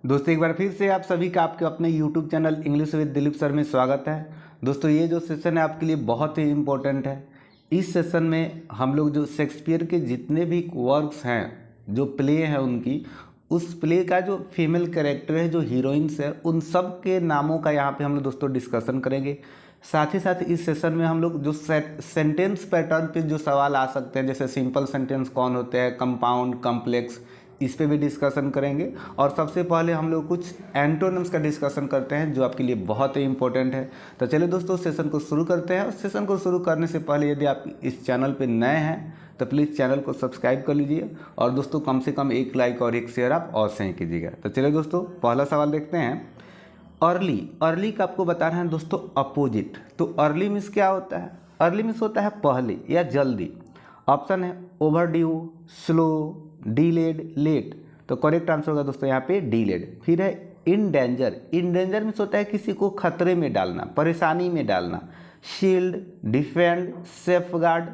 दोस्तों एक बार फिर से आप सभी का आपके अपने YouTube channel English with Dilip sir में स्वागत है। दोस्तों ये जो सेशन है आपके लिए बहुत ही इम्पोर्टेंट है। इस सेशन में हम लोग जो शेक्सपियर के जितने भी वर्क्स हैं, जो प्ले हैं उनकी, उस प्ले का जो फीमेल कैरेक्टर है, जो हीरोइंस है, उन सब के नामों का यहाँ पे हम लोग दोस्तों डिस्कशन करेंगे। साथ ही साथ इस सेशन में हम लोग जो सेंटेंस पैटर्न पे जो सवाल आ सकते हैं, जैसे सिंपल सेंटेंस कौन होते हैं, कंपाउंड, कम्प्लेक्स, इस पे भी डिस्कशन करेंगे। और सबसे पहले हम लोग कुछ एंटोनिम्स का डिस्कशन करते हैं जो आपके लिए बहुत ही इंपॉर्टेंट है। तो चलिए दोस्तों सेशन को शुरू करते हैं। और सेशन को शुरू करने से पहले यदि आप इस चैनल पे नए हैं तो प्लीज़ चैनल को सब्सक्राइब कर लीजिए और दोस्तों कम से कम एक लाइक और एक शेयर आप और से ही कीजिएगा। तो चलिए दोस्तों पहला सवाल देखते हैं। अर्ली का आपको बताना है दोस्तों अपोजिट। तो अर्ली मीन्स क्या होता है? अर्ली मीन्स होता है पहले या जल्दी। ऑप्शन है ओवरड्यू, स्लो, डीलेड, लेट। तो करेक्ट आंसर होगा दोस्तों यहाँ पे डीलेड। फिर है in danger. In danger means होता है किसी को खतरे में डालना, परेशानी में डालना। Shield, defend, safeguard,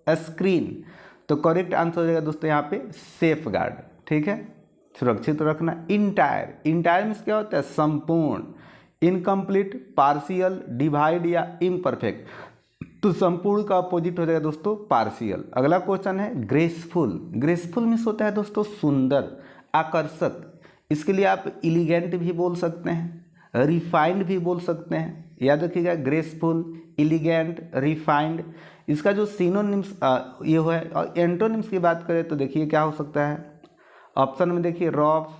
screen. तो करेक्ट आंसर हो जाएगा दोस्तों यहाँ पे सेफगार्ड। ठीक है, सुरक्षित रखना। इंटायर, इंटायर मीन्स क्या होता है? संपूर्ण। इनकम्प्लीट, पार्शियल, डिवाइड या इम्परफेक्ट। तो संपूर्ण का अपोजिट हो जाएगा दोस्तों पार्शियल। अगला क्वेश्चन है ग्रेसफुल। ग्रेसफुल मीन्स होता है दोस्तों सुंदर, आकर्षक। इसके लिए आप एलिगेंट भी बोल सकते हैं, रिफाइंड भी बोल सकते हैं। याद रखिएगा ग्रेसफुल, एलिगेंट, रिफाइंड। इसका जो सिनोनिम्स ये है। और एंटोनिम्स की बात करें तो देखिए क्या हो सकता है। ऑप्शन में देखिए रफ,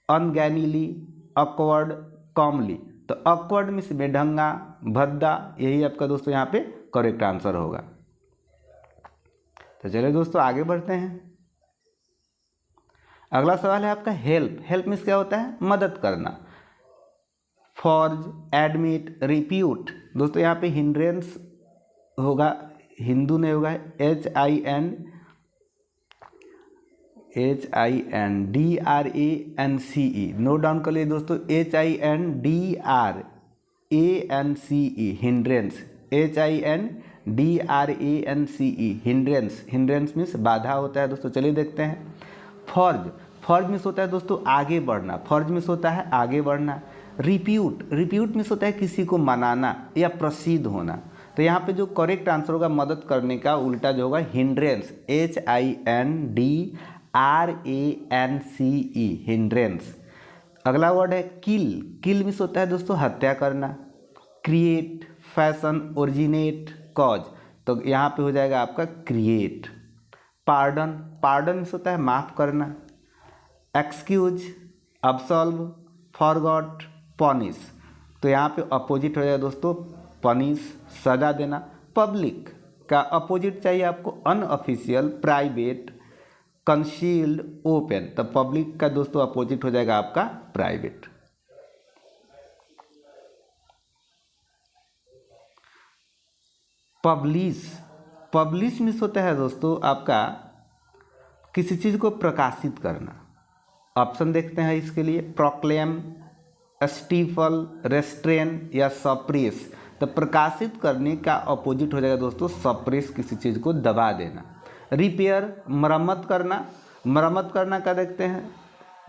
अनगैनीली, ऑकवर्ड, कॉमली। तो ऑकवर्ड मीन्स बेढंगा, भद्दा। यही आपका दोस्तों यहाँ पे करेक्ट आंसर होगा। तो चलिए दोस्तों आगे बढ़ते हैं। अगला सवाल है आपका हेल्प। हेल्प मीन्स क्या होता है? मदद करना। Forge, admit, repute. दोस्तों यहाँ पे हिंड्रेंस होगा, हिंदू नहीं होगा। HINDRANCE नोट डाउन कर लिए दोस्तों। HINDRANCE hindrance. HINDRANCE hindrance. Hindrance means बाधा होता है दोस्तों। चलिए देखते हैं। फॉर्ज, फॉर्ज मीन्स होता है दोस्तों आगे बढ़ना। फॉर्ज मीन्स होता है आगे बढ़ना। रिप्यूट, रिप्यूट मीन्स होता है किसी को मनाना या प्रसिद्ध होना। तो यहाँ पे जो करेक्ट आंसर होगा मदद करने का उल्टा जो होगा हिंड्रेंस। HINDRANCE hindrance. अगला वर्ड है किल। किल मीन्स होता है दोस्तों हत्या करना। Create, fashion, originate, cause. तो यहाँ पे हो जाएगा आपका क्रिएट। पार्डन, पार्डन मीन्स होता है माफ़ करना। Excuse, absolve, forgot, punish. तो यहाँ पे अपोजिट हो जाएगा दोस्तों पनिश, सजा देना। पब्लिक का अपोजिट चाहिए आपको अनऑफिशियल, प्राइवेट, कंसील्ड, ओपन। तो पब्लिक का दोस्तों अपोजिट हो जाएगा आपका प्राइवेट। पब्लिश, पब्लिश मीन्स होता है दोस्तों आपका किसी चीज़ को प्रकाशित करना। ऑप्शन देखते हैं इसके लिए। प्रोक्लेम, स्टीफल, रेस्ट्रेन या सप्रेस। तो प्रकाशित करने का अपोजिट हो जाएगा दोस्तों सप्रेस, किसी चीज़ को दबा देना। रिपेयर, मरम्मत करना। मरम्मत करना क्या देखते हैं?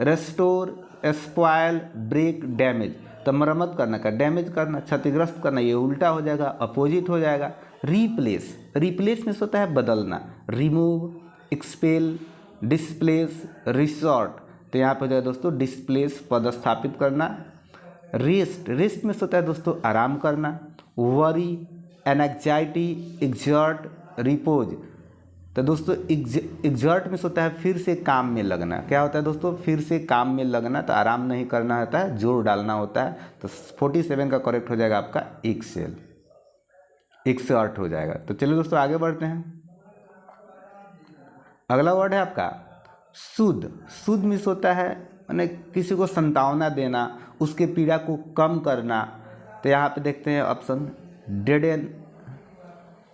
Restore, spoil, break, damage. तो मरम्मत करना का डैमेज करना, क्षतिग्रस्त करना, ये उल्टा हो जाएगा, अपोजिट हो जाएगा। रिप्लेस, रिप्लेस मीन्स होता है बदलना। Remove, expel, displace, resort. तो यहाँ पर हो जाएगा दोस्तों डिस्प्लेस, पदस्थापित करना। रेस्ट, रेस्ट मीन्स होता है दोस्तों आराम करना। Worry, anxiety, exert, repose. तो दोस्तों एग्जर्ट मीन्स होता है फिर से काम में लगना। क्या होता है दोस्तों? फिर से काम में लगना। तो आराम नहीं करना होता है, जोर डालना होता है। तो 47 का करेक्ट हो जाएगा आपका एक्सेल, एक्सर्ट हो जाएगा। तो चलिए दोस्तों आगे बढ़ते हैं। अगला वर्ड है आपका शुद्ध। शुद्ध मीन्स होता है मैंने किसी को संतावना देना, उसके पीड़ा को कम करना। तो यहाँ पे देखते हैं ऑप्शन डेडन,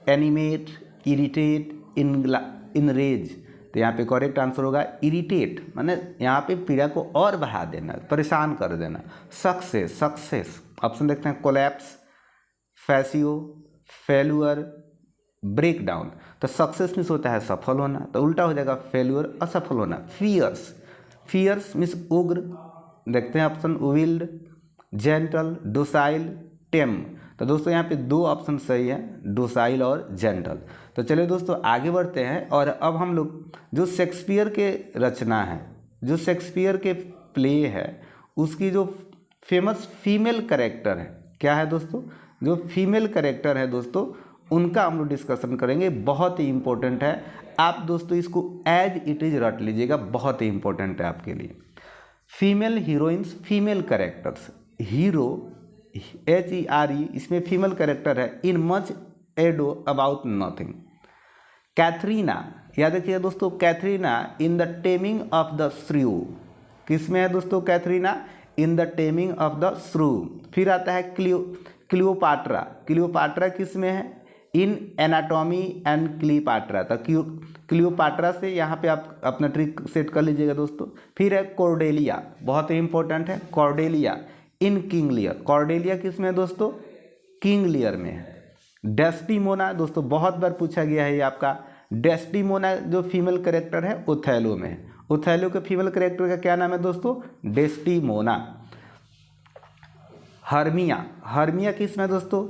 एनिमेट, इरिटेट, इनरेज। तो यहाँ पे करेक्ट आंसर होगा इरिटेट, माने यहाँ पे पीड़ा को और बढ़ा देना, परेशान कर देना। Success, success. ऑप्शन देखते हैं कोलैप्स, फैसियो, फेल्यूअर, ब्रेक डाउन। तो सक्सेस मीन्स होता है सफल होना, तो उल्टा हो जाएगा फेल्यूअर, असफल होना। फियर्स, फियर्स मीन्स उग्र, देखते हैं ऑप्शन विल्ड, जेंटल, डोसाइल, टेम। तो दोस्तों यहाँ पे 2 ऑप्शन सही है, डोसाइल और जेंटल। तो चलिए दोस्तों आगे बढ़ते हैं और अब हम लोग जो शेक्सपियर के रचना है, जो शेक्सपियर के प्ले है, उसकी जो फेमस फीमेल कैरेक्टर है, क्या है दोस्तों, जो फीमेल कैरेक्टर है दोस्तों, उनका हम लोग डिस्कशन करेंगे। बहुत ही इंपॉर्टेंट है, आप दोस्तों इसको एज इट इज रट लीजिएगा, बहुत ही इंपॉर्टेंट है आपके लिए। Female heroines, female characters, hero HERE इसमें फीमेल कैरेक्टर है, in much ado about nothing. Katharina, याद रखिएगा दोस्तों, Katharina in the taming of the shrew, किसमें है दोस्तों Katharina, in the taming of the shrew. फिर आता है क्लियोपाट्रा, क्लियोपाट्रा किसमें है, इन एनाटॉमी एंड क्लियोपाट्रा। तो क्लियोपाट्रा से यहाँ पे आप अपना ट्रिक सेट कर लीजिएगा दोस्तों। फिर है कॉर्डेलिया, बहुत ही इंपॉर्टेंट है, कॉर्डेलिया इन किंग लियर, कॉर्डेलिया किसमें है दोस्तों, किंग लियर में है। डेस्टिमोना दोस्तों बहुत बार पूछा गया है ये आपका, डेस्टिमोना जो फीमेल कैरेक्टर है ओथेलो में है, ओथेलो के फीमेल कैरेक्टर का क्या नाम है दोस्तों, डेस्टिमोना। हर्मिया, हर्मिया किसमें है दोस्तों,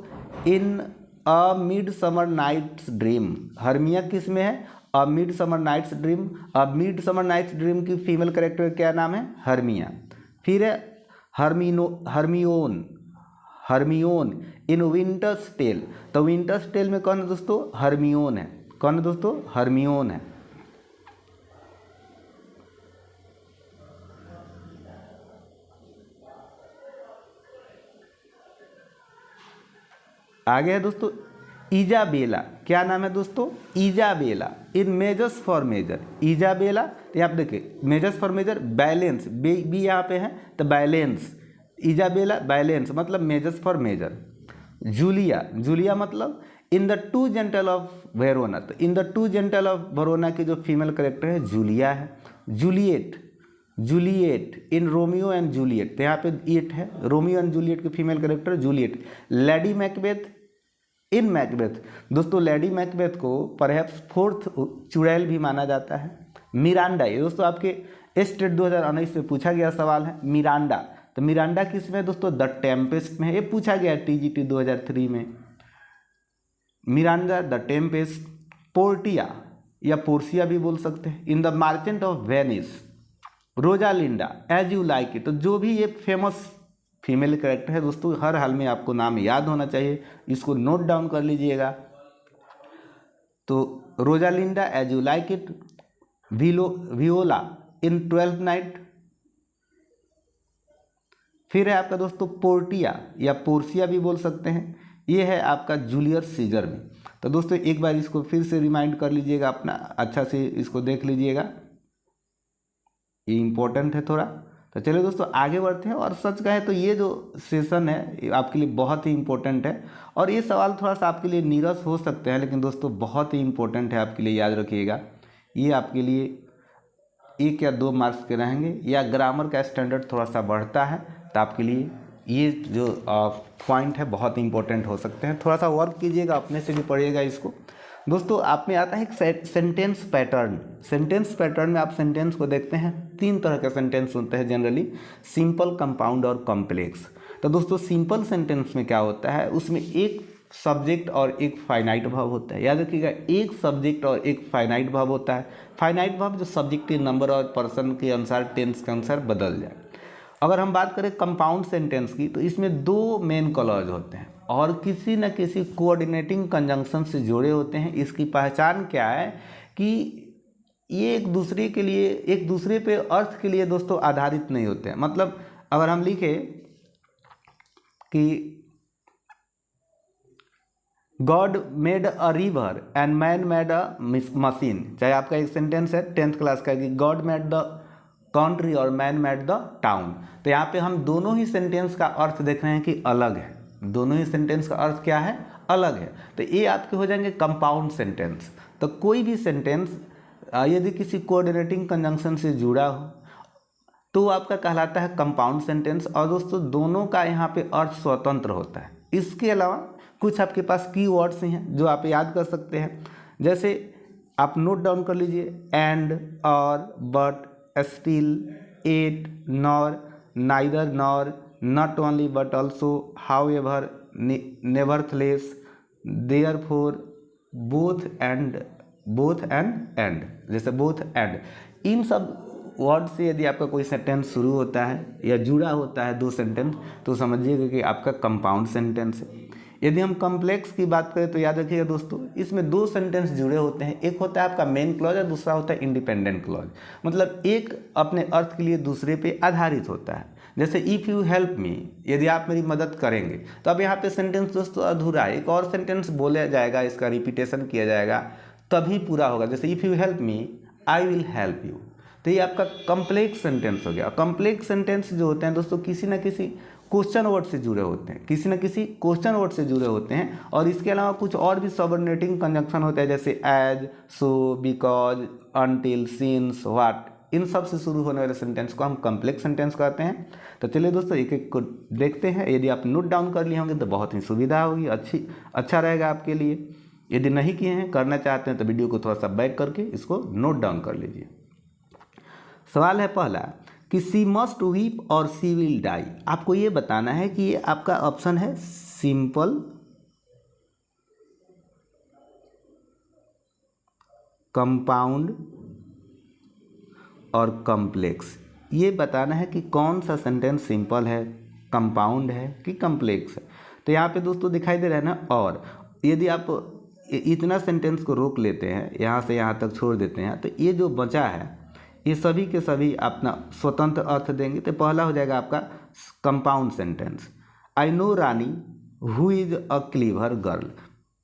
in a midsummer night's dream, Hermia किसमें है, a midsummer night's dream. A midsummer night's dream की फीमेल कैरेक्टर का क्या नाम है, हर्मिया। फिर है Hermione, Hermione in winter's tale. तो विंटर्स टेल में कौन है दोस्तों, हर्मियोन है, कौन है दोस्तों, हर्मियोन है। आगे है दोस्तों इजाबेला, क्या नाम है दोस्तों, Isabella in measures for measure. Isabella, तो यहाँ पे देखिए measures for measure, balance, B यहाँ पे है तो बैलेंस, इजाबेला बैलेंस मतलब measures for measure. Julia, Julia मतलब in the two gentle of Verona, तो in the two gentle of Verona की जो फीमेल कैरेक्टर है जूलिया है। Juliet, Juliet in Romeo and Juliet, तो यहाँ पे 8 है, रोमियो एंड जूलिएट की female character Juliet. Lady Macbeth इन मैकबेथ, दोस्तों लेडी मैकबेथ को परहैप्स 4th चुड़ैल भी माना जाता है। मिरांडा, ये दोस्तों आपके स्टेट 2019 में पूछा गया सवाल है, मिरांडा। तो मिरांडा किस में दोस्तों, द टेम्पेस्ट में है, ये पूछा गया TGT 2003 में। Miranda the tempest. पोर्टिया या पोर्सिया भी बोल सकते हैं, in the merchant of Venice. Rosalinda as you like it, तो जो भी ये फेमस फीमेल कैरेक्टर है दोस्तों, हर हाल में आपको नाम याद होना चाहिए, इसको नोट डाउन कर लीजिएगा। तो Rosalinda as you like it, Viola in 12th night. फिर है आपका दोस्तों पोर्टिया या पोर्सिया भी बोल सकते हैं, ये है आपका जूलियस सीजर में। तो दोस्तों एक बार इसको फिर से रिमाइंड कर लीजिएगा, अपना अच्छा से इसको देख लीजिएगा, ये इम्पोर्टेंट है थोड़ा। तो चलिए दोस्तों आगे बढ़ते हैं, और सच कहें तो ये जो सेशन है आपके लिए बहुत ही इम्पोर्टेंट है, और ये सवाल थोड़ा सा आपके लिए नीरस हो सकते हैं, लेकिन दोस्तों बहुत ही इम्पोर्टेंट है आपके लिए, याद रखिएगा। ये आपके लिए 1 या 2 मार्क्स के रहेंगे, या ग्रामर का स्टैंडर्ड थोड़ा सा बढ़ता है तो आपके लिए ये जो पॉइंट है बहुत इंपॉर्टेंट हो सकते हैं। थोड़ा सा वर्क कीजिएगा, अपने से भी पढ़िएगा इसको। दोस्तों आप में आता है एक सेंटेंस पैटर्न, सेंटेंस पैटर्न में आप सेंटेंस को देखते हैं, 3 तरह के सेंटेंस होते हैं जनरली, सिंपल, कंपाउंड और कॉम्प्लेक्स। तो दोस्तों सिंपल सेंटेंस में क्या होता है, उसमें एक सब्जेक्ट और एक फाइनाइट वर्ब होता है, याद रखिएगा, एक सब्जेक्ट और एक फाइनाइट वर्ब होता है। फाइनाइट वर्ब जो सब्जेक्ट के नंबर और पर्सन के अनुसार, टेंस के अनुसार बदल जाए। अगर हम बात करें कंपाउंड सेंटेंस की, तो इसमें 2 मेन कलर्स होते हैं और किसी न किसी कोऑर्डिनेटिंग कंजंक्शन से जुड़े होते हैं। इसकी पहचान क्या है कि ये एक दूसरे के लिए, एक दूसरे पे अर्थ के लिए दोस्तों आधारित नहीं होते हैं। मतलब अगर हम लिखें कि God made a river and man made a machine, चाहे आपका एक सेंटेंस है 10th क्लास का कि गॉड मेड द कंट्री और मैन मेड द टाउन, तो यहाँ पे हम दोनों ही सेंटेंस का अर्थ देख रहे हैं कि अलग है, दोनों ही सेंटेंस का अर्थ क्या है, अलग है। तो ये आपके हो जाएंगे कंपाउंड सेंटेंस। तो कोई भी सेंटेंस यदि किसी कोऑर्डिनेटिंग कंजंक्शन से जुड़ा हो तो वो आपका कहलाता है कंपाउंड सेंटेंस, और दोस्तों दोनों का यहाँ पे अर्थ स्वतंत्र होता है। इसके अलावा कुछ आपके पास कीवर्ड्स हैं जो आप याद कर सकते हैं, जैसे आप नोट डाउन कर लीजिए, एंड, और, but, still, yet, nor, neither nor, not only but also, however, nevertheless, therefore, both and, जैसे बोथ एंड, इन सब वर्ड से यदि आपका कोई सेंटेंस शुरू होता है या जुड़ा होता है दो सेंटेंस, तो समझिएगा कि आपका कंपाउंड सेंटेंस है। यदि हम कॉम्प्लेक्स की बात करें तो याद रखिएगा दोस्तों, इसमें दो सेंटेंस जुड़े होते हैं, एक होता है आपका मेन क्लॉज और दूसरा होता है इंडिपेंडेंट क्लॉज। मतलब एक अपने अर्थ के लिए दूसरे पे आधारित होता है। जैसे इफ़ यू हेल्प मी, यदि आप मेरी मदद करेंगे, तो अब यहाँ पे सेंटेंस दोस्तों अधूरा है, एक और सेंटेंस बोला जाएगा, इसका रिपीटेशन किया जाएगा, तभी पूरा होगा। जैसे if you help me I will help you, तो ये आपका कॉम्प्लेक्स सेंटेंस हो गया। कॉम्प्लेक्स सेंटेंस जो होते हैं दोस्तों किसी ना किसी क्वेश्चन वर्ड से जुड़े होते हैं, किसी न किसी क्वेश्चन वर्ड से जुड़े होते हैं, और इसके अलावा कुछ और भी सबऑर्डिनेटिंग कंजंक्शन होते हैं, जैसे as, so, because, until, since, what, इन सब से शुरू होने वाले सेंटेंस को हम कॉम्प्लेक्स सेंटेंस कहते हैं। तो चलिए दोस्तों एक एक को देखते हैं। यदि आप नोट डाउन कर लिए होंगे तो बहुत ही सुविधा होगी, अच्छा रहेगा आपके लिए। यदि नहीं किए हैं, करना चाहते हैं, तो वीडियो को थोड़ा सा बैक करके इसको नोट डाउन कर लीजिए। सवाल है पहला कि सी मस्ट वीप और सी विल डाई। आपको ये बताना है कि ये आपका ऑप्शन है सिंपल, कंपाउंड और कॉम्प्लेक्स। ये बताना है कि कौन सा सेंटेंस सिंपल है, कंपाउंड है कि कॉम्प्लेक्स है। तो यहाँ पे दोस्तों दिखाई दे रहा है ना, और यदि आप इतना सेंटेंस को रोक लेते हैं, यहाँ से यहाँ तक छोड़ देते हैं, तो ये जो बचा है ये सभी के सभी अपना स्वतंत्र अर्थ देंगे। तो पहला हो जाएगा आपका compound sentence, I know Rani who is a clever girl.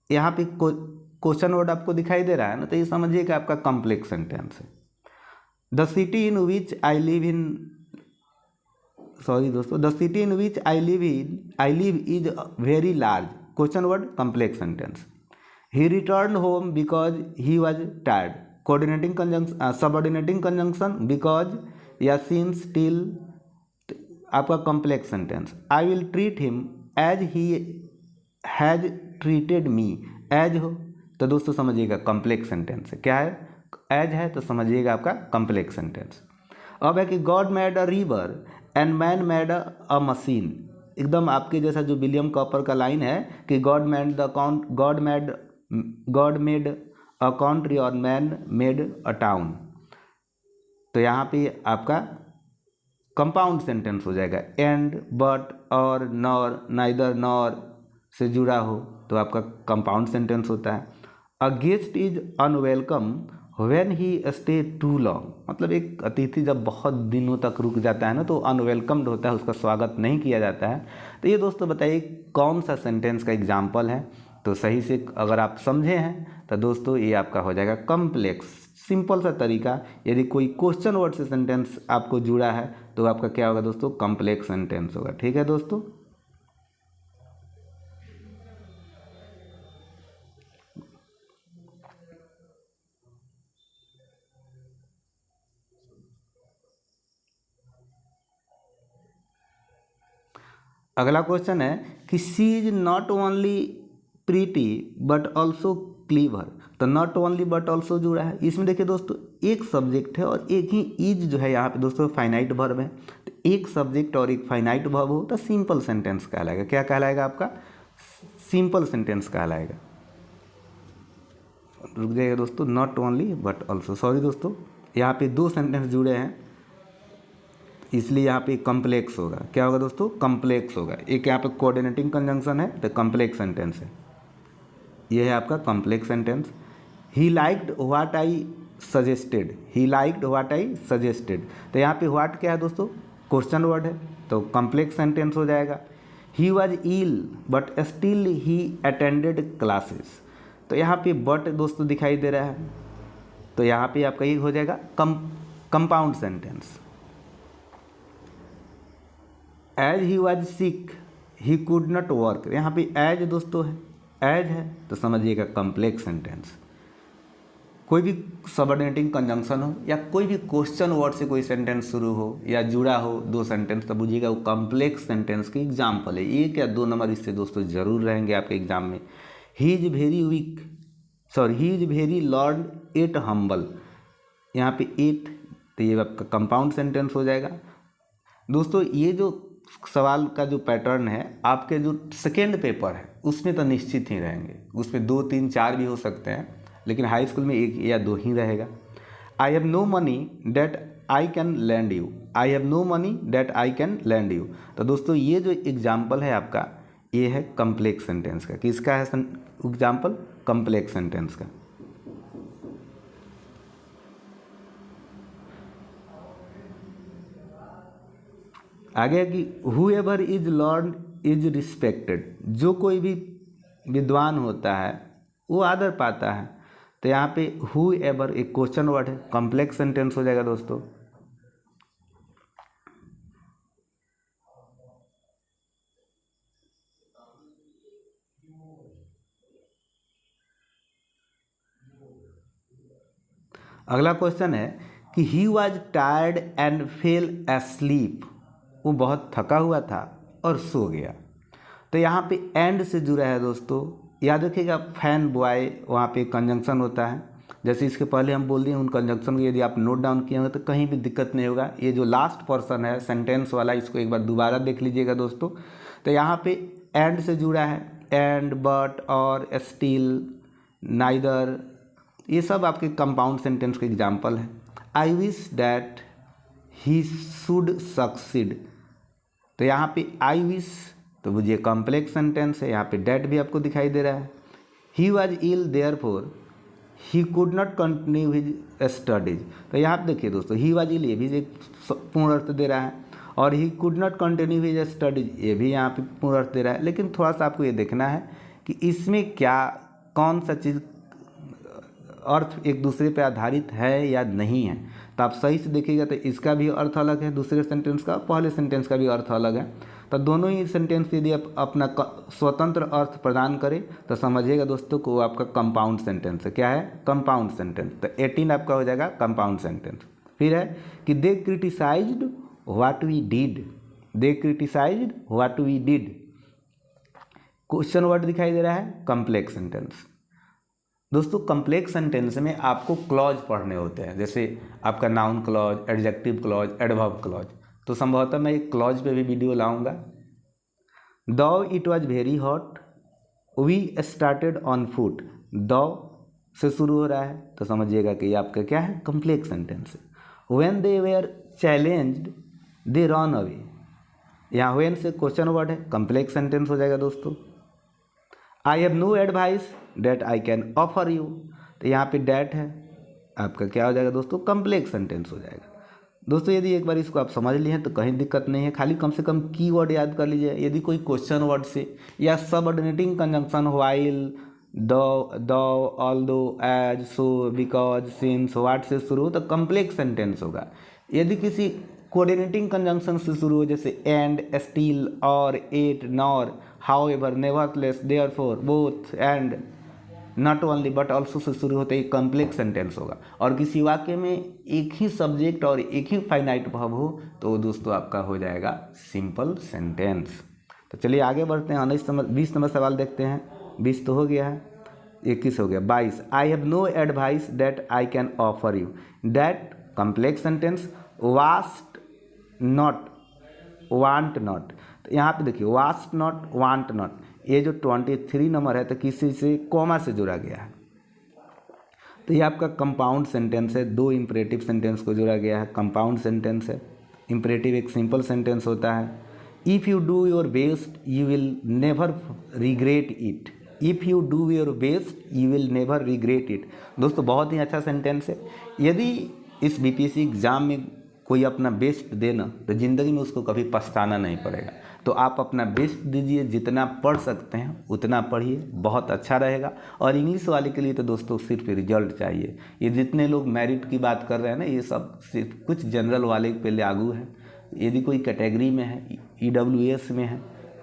यहाँ पे क्वेश्चन वर्ड आपको दिखाई दे रहा है ना, तो ये समझिए कि आपका कॉम्प्लेक्स सेंटेंस है। The city in which I live in, sorry दोस्तों, the city in which I live is very large, question word complex sentence. He return home because he was tired, coordinating conjunction, subordinating conjunction, because या since, till, आपका complex sentence. I will treat him as he has treated me, as हो तो दोस्तों समझिएगा complex sentence है। क्या है, as है तो समझिएगा आपका कॉम्प्लेक्स सेंटेंस। अब है कि God made a river and man made a machine, एकदम आपके जैसा जो विलियम कॉपर का लाइन है कि गॉड मेड अ कंट्री और मैन मेड अ टाउन। तो यहाँ पे आपका कंपाउंड सेंटेंस हो जाएगा। And, but, or, nor, neither, nor से जुड़ा हो तो आपका कंपाउंड सेंटेंस होता है। A guest is unwelcome when he stay too long, मतलब एक अतिथि जब बहुत दिनों तक रुक जाता है ना तो अनवेलकम्ड होता है, उसका स्वागत नहीं किया जाता है। तो ये दोस्तों बताइए कौन सा सेंटेंस का एग्जाम्पल है। तो सही से अगर आप समझे हैं तो दोस्तों ये आपका हो जाएगा कॉम्प्लेक्स। सिंपल सा तरीका, यदि कोई क्वेश्चन वर्ड से सेंटेंस आपको जुड़ा है तो आपका क्या होगा दोस्तों, कॉम्प्लेक्स सेंटेंस होगा। ठीक है दोस्तों। अगला क्वेश्चन है कि she is not only pretty but also clever. तो नॉट ओनली बट ऑल्सो जुड़ा है। इसमें देखिए दोस्तों एक सब्जेक्ट है और एक ही इज जो है यहाँ पे दोस्तों फाइनाइट वर्ब है। तो एक सब्जेक्ट और एक फाइनाइट वर्ब हो तो सिंपल सेंटेंस कहलाएगा। क्या कहलाएगा आपका, सिंपल सेंटेंस कहलाएगा। रुक जाइएगा दोस्तों, not only but also, sorry दोस्तों यहाँ पे दो सेंटेंस जुड़े हैं इसलिए यहाँ पे कॉम्प्लेक्स होगा। क्या होगा दोस्तों, कॉम्प्लेक्स होगा। एक यहाँ पे कोऑर्डिनेटिंग कंजंक्शन है तो कॉम्प्लेक्स सेंटेंस है। ये है आपका complex sentence. He liked what I suggested, he liked what I suggested. तो यहाँ पे व्हाट क्या है दोस्तों, क्वेश्चन वर्ड है तो कॉम्प्लेक्स सेंटेंस हो जाएगा। He was ill but still he attended classes. तो यहाँ पे बट दोस्तों दिखाई दे रहा है तो यहाँ पे आपका ये हो जाएगा compound sentence. As he was sick he could not work, यहाँ पे एज दोस्तों है, एज है तो समझिएगा कॉम्प्लेक्स सेंटेंस। कोई भी सबऑर्डिनेटिंग कंजंक्शन हो या कोई भी क्वेश्चन वर्ड से कोई सेंटेंस शुरू हो या जुड़ा हो दो सेंटेंस, तो बुझिएगा वो कॉम्प्लेक्स सेंटेंस की एग्जाम्पल है। एक या दो नंबर इससे दोस्तों जरूर रहेंगे आपके एग्जाम में। He is very weak, sorry he is very lord at humble, यहाँ पे एट तो ये आपका कंपाउंड सेंटेंस हो जाएगा। दोस्तों ये जो सवाल का जो पैटर्न है आपके जो सेकेंड पेपर है उसमें तो निश्चित ही रहेंगे, उसमें 2, 3, 4 भी हो सकते हैं, लेकिन हाई स्कूल में 1 या 2 ही रहेगा। I have no money that I can lend you, I have no money that I can lend you. तो दोस्तों ये जो एग्जाम्पल है आपका, ये है कम्प्लेक्स सेंटेंस का। किसका है एग्जाम्पल? कम्प्लेक्स सेंटेंस का। आगे कि whoever is learn is respected, जो कोई भी विद्वान होता है वो आदर पाता है। तो यहाँ पे हुएवर एक क्वेश्चन वर्ड है, कॉम्प्लेक्स सेंटेंस हो जाएगा दोस्तों। अगला क्वेश्चन है कि ही was tired and fail asleep, वो बहुत थका हुआ था और सो गया। तो यहाँ पे एंड से जुड़ा है दोस्तों, याद रखिएगा फैन बॉय वहाँ पे कंजंक्शन होता है, जैसे इसके पहले हम बोल दिए उन कंजंक्शन को यदि आप नोट डाउन किए होंगे तो कहीं भी दिक्कत नहीं होगा। ये जो लास्ट पर्सन है सेंटेंस वाला, इसको एक बार दोबारा देख लीजिएगा दोस्तों। तो यहाँ पे एंड से जुड़ा है, एंड, बट, और, स्टिल, नाइदर, ये सब आपके कंपाउंड सेंटेंस के एग्जाम्पल है। I wish that he should succeed, तो यहाँ पे आई विश तो मुझे कॉम्प्लेक्स सेंटेंस है, यहाँ पे डैट भी आपको दिखाई दे रहा है। He was ill therefore he could not continue his studies, तो यहाँ पे देखिए दोस्तों ही वॉज इल ये भी एक पूर्ण अर्थ दे रहा है, और ही could not continue his studies ये भी यहाँ पे पूर्ण अर्थ दे रहा है। लेकिन थोड़ा सा आपको ये देखना है कि इसमें क्या कौन सा चीज़ अर्थ एक दूसरे पे आधारित है या नहीं है। तो आप सही से देखिएगा तो इसका भी अर्थ अलग है दूसरे सेंटेंस का, पहले सेंटेंस का भी अर्थ अलग है। तो दोनों ही सेंटेंस यदि आप अपना स्वतंत्र अर्थ प्रदान करें तो समझिएगा दोस्तों को वो आपका कंपाउंड सेंटेंस है। क्या है? Compound sentence. तो 18 आपका हो जाएगा कंपाउंड सेंटेंस। फिर है कि they criticized what we did, they criticized what we did, question word दिखाई दे रहा है, कम्प्लेक्स सेंटेंस। दोस्तों कम्प्लेक्स सेंटेंस में आपको क्लॉज पढ़ने होते हैं, जैसे आपका noun clause, adjective clause, adverb clause. तो संभवतः मैं एक क्लॉज पे भी वीडियो लाऊंगा। Though it was very hot we started on foot, though से शुरू हो रहा है तो समझिएगा कि ये आपका क्या है? कम्प्लेक्स सेंटेंस है। When they were challenged they run away, यहाँ व्हेन से क्वेश्चन वर्ड है, कम्प्लेक्स सेंटेंस हो जाएगा दोस्तों। I have no advice that I can offer you, तो यहाँ पे डेट है आपका क्या हो जाएगा दोस्तों? कम्प्लेक्स सेंटेंस हो जाएगा। दोस्तों यदि एक बार इसको आप समझ लिए हैं तो कहीं दिक्कत नहीं है, खाली कम से कम कीवर्ड याद कर लीजिए। यदि कोई क्वेश्चन वर्ड से या subordinating conjunction while, though, although, as, so, because, since, what से शुरू हो तो कम्प्लेक्स सेंटेंस होगा। यदि किसी कोऑर्डिनेटिंग कंजंक्शन से शुरू हो जैसे एंड, स्टिल, और, yet, nor, however, nevertheless, therefore, both, and, not only but also से शुरू होते ही कम्प्लेक्स सेंटेंस होगा। और किसी वाक्य में एक ही सब्जेक्ट और एक ही फाइनाइट वर्ब हो तो दोस्तों आपका हो जाएगा सिंपल सेंटेंस। तो चलिए आगे बढ़ते हैं, 20 नंबर सवाल देखते हैं। 20 तो हो गया है, 21 हो गया। 22 I have no advice that I can offer you, that complex sentence, waste not, want not. तो यहाँ पे देखिए वास्ट नॉट, वांट नॉट, ये जो 23 नंबर है तो किसी से कॉमा से जुड़ा गया है। तो ये आपका कंपाउंड सेंटेंस है, 2 इंपरेटिव सेंटेंस को जोड़ा गया है, कंपाउंड सेंटेंस है। इंपरेटिव एक सिंपल सेंटेंस होता है। If you do your best you will never regret it, if you do your best you will never regret it. दोस्तों बहुत ही अच्छा सेंटेंस है। यदि इस बीपीएससी एग्ज़ाम में कोई अपना बेस्ट देना तो ज़िंदगी में उसको कभी पछताना नहीं पड़ेगा। तो आप अपना बेस्ट दीजिए, जितना पढ़ सकते हैं उतना पढ़िए, बहुत अच्छा रहेगा। और इंग्लिश वाले के लिए तो दोस्तों सिर्फ रिजल्ट चाहिए। ये जितने लोग मेरिट की बात कर रहे हैं ना, ये सब सिर्फ कुछ जनरल वाले पे लागू है। यदि कोई कैटेगरी में है, EWS में है,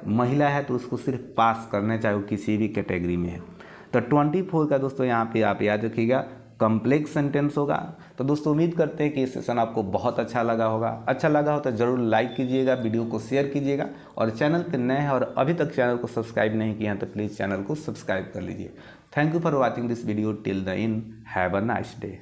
महिला है, तो उसको सिर्फ पास करना चाहे वो किसी भी कैटेगरी में है। तो 24 का दोस्तों यहाँ पे आप याद रखिएगा कम्प्लेक्स सेंटेंस होगा। तो दोस्तों उम्मीद करते हैं कि ये सेशन आपको बहुत अच्छा लगा होगा। अच्छा लगा हो तो ज़रूर लाइक कीजिएगा, वीडियो को शेयर कीजिएगा, और चैनल पे नए हैं और अभी तक चैनल को सब्सक्राइब नहीं किया हैं तो प्लीज़ चैनल को सब्सक्राइब कर लीजिए। Thank you for watching this video till the end. Have a nice day.